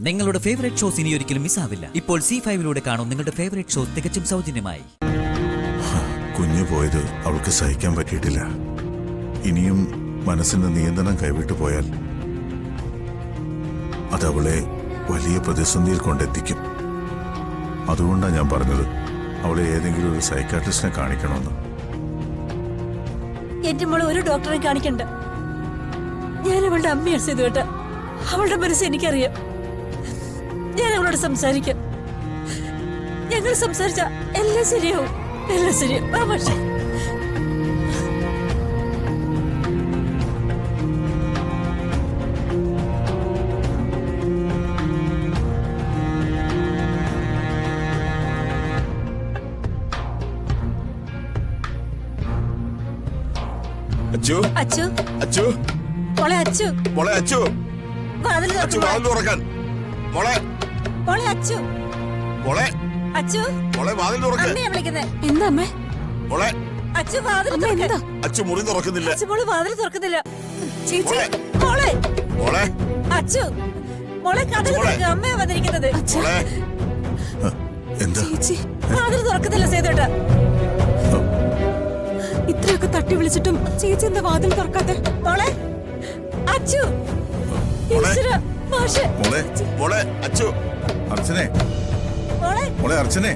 നിങ്ങളുടെ favourite shows ഇനി ഒരിക്കലും മിസ്സാവില്ല. ഇപ്പോൾ C5 കാണും നിങ്ങളുടെ ഫേവറേറ്റ് ഷോസ് തികച്ചും സൗജന്യമായി. കുഞ്ഞു പോയത് അവൾക്ക് സഹിക്കാൻ പറ്റിയിട്ടില്ല. ഇനിയും മനസ്സിന്റെ നിയന്ത്രണം കൈവിട്ടു പോയാൽ അതവളെ വലിയ പ്രതിസന്ധിയിൽ കൊണ്ടെത്തിക്കും. അതുകൊണ്ടാണ് ഞാൻ പറഞ്ഞത് അവളെ ഏതെങ്കിലും ഒരു സൈക്കാട്രിസ്റ്റിനെ കാണിക്കണമെന്ന്. എന്റെ മോളെ ഒരു ഡോക്ടറെ കാണിക്കണ്ട. ഞാൻ അവളുടെ അമ്മയാണ് സേതുവേട്ട. അവളുടെ മനസ്സ് എനിക്കറിയാം. ഞാൻ അവളോട് സംസാരിക്കാം. ഞങ്ങൾ സംസാരിച്ച എല്ലാം ശരിയാവും. എല്ലാം ശരിയാവും. പക്ഷേ അച്ചു അച്ചു അച്ചു മോളെ അച്ചു മോളെ അച്ചു വാതിൽ അച്ചു വാതിൽ തുറക്കാൻ മോളെ മോളെ അച്ചു മോളെ അച്ചു മോളെ വാതിൽ തുറക്കാൻ അമ്മയെ വിളിക്കുന്നത്. എന്താ അമ്മേ? മോളെ അച്ചു വാതിൽ തുറക്കാൻ. അച്ചു മുറി തുറക്കുന്നില്ല. അച്ചു മോള് വാതിൽ തുറക്കുന്നില്ല. ചേച്ചി മോളെ. മോളെ മോളെ അച്ചു മോളെ കഥ അമ്മയാ വന്നിരിക്കുന്നത്. മോളെ എന്താ ചേച്ചി വാതിൽ തുറക്കുന്നില്ല സേതുവേട്ട. ഇത്രയൊക്കെ തട്ടി വിളിച്ചിട്ടും ചേച്ചി എന്താ വാതിൽ തുറക്കാതെ? മോളെ അച്ചു ഈശ്വരാ, മാഷേ. മോളെ മോളെ അച്ചു അർച്ചനെ മോളെ മോളെ അർച്ചനെ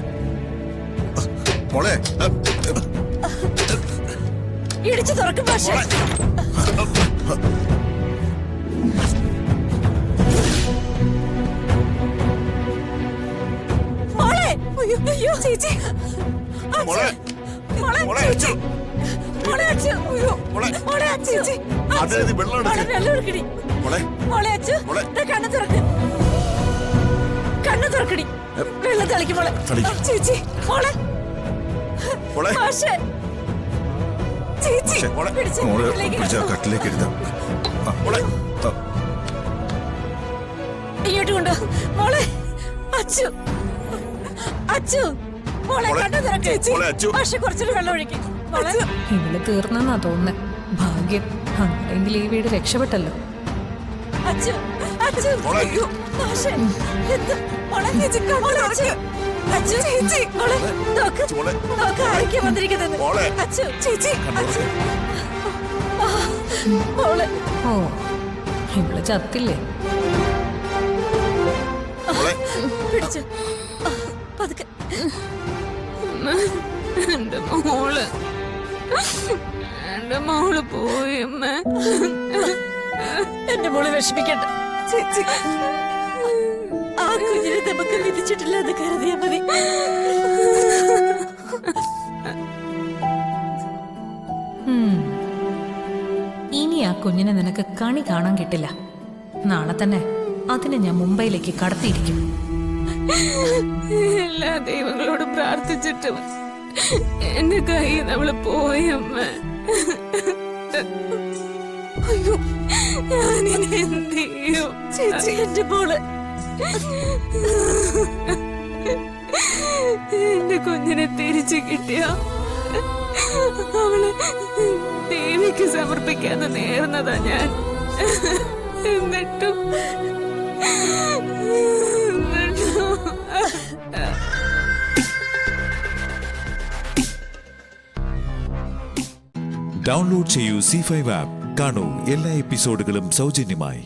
മോളെ ഇടിച്ചു തുറക്കും മാഷേ. മോളെ അയ്യോ അയ്യോ ചേച്ചി മോളെ മോളെ അച്ചു മോളെ അച്ചു അയ്യോ മോളെ മോളെ അച്ചു അതിന് വെള്ളം എടുക്ക്. വെള്ളം എടുക്കടി. മോളെ മോളെ അച്ചു മോളെ. കണ്ണു തുറക്ക്. കണ്ണു തുറക്കടി. വെള്ളം തളിക്കും മോളെ. തളിക്ക്. ചേച്ചി മോളെ മോളെ മാഷേ ചേച്ചി മോളെ. പിടിച്ച് മോളെ ഇതിലേക്ക് പിടിച്ച കൊണ്ടുപോ. കട്ടിലേക്ക് എഴുതാം. മോളെ ഇങ്ങോട്ട് കൊണ്ടോ മോളെ അച്ചു അച്ചു മോളെ മോളെ. കണ്ണു തുറക്ക്. മോളെ അച്ചു. മാഷേ കുറച്ചൊരു വെള്ളം ഒഴിക്കും മോളെ. ഇവള് തീർന്നെന്നാ തോന്നുന്നേ. ഭാഗ്യം, അങ്ങനെയെങ്കിൽ ഈ വീട് രക്ഷപ്പെട്ടല്ലോ. അച്ചു അച്ചു മോളെ. അയ്യോ, മാഷേ എന്ത് മോളെ ചേച്ചി കണ്ണു തുറക്ക്. അച്ചു ചേച്ചി മോളെ നോക്ക് മോളെ. നോക്ക് ആരൊക്കെയാ വന്നിരിക്കുന്നത്. മോളെ. അച്ചു ചേച്ചി അച്ചു ആ, മോളെ ഓ, ഇവള് ചത്തില്ലേ? മോളെ പിടിച്ചു പതുക്കെ. എന്റെ മോള് എന്റെ മോള് പോയി അമ്മ. എന്റെ മോളെ വിഷമിക്കണ്ട ചേച്ചി. ആ കുഞ്ഞിനെ നമുക്ക് വിധിച്ചിട്ടില്ല എന്ന് കരുതിയാ മതി. ഇനി ആ കുഞ്ഞിനെ നിനക്ക് കണി കാണാൻ കിട്ടില്ല. നാളെ തന്നെ അതിനെ ഞാൻ മുംബൈയിലേക്ക് കടത്തിയിരിക്കും. എല്ലാ ദൈവങ്ങളോടും പ്രാർത്ഥിച്ചിട്ടും എന്റെ കയ്യിൽ അവള് പോയമ്മ. അയ്യോ ഞാനിനി എന്ത് ചെയ്യും? ചേച്ചി എന്റെ മോള് എന്റെ കുഞ്ഞിനെ തിരിച്ചു കിട്ടിയ അവള് ദേവിക്ക് സമർപ്പിക്കാന്ന് നേർന്നതാ ഞാൻ. എന്നിട്ടും ഡൗൺലോഡ് ചെയ്യൂ C5 ആപ്പ്. കാണൂ എല്ലാ എപ്പിസോഡുകളും സൗജന്യമായി.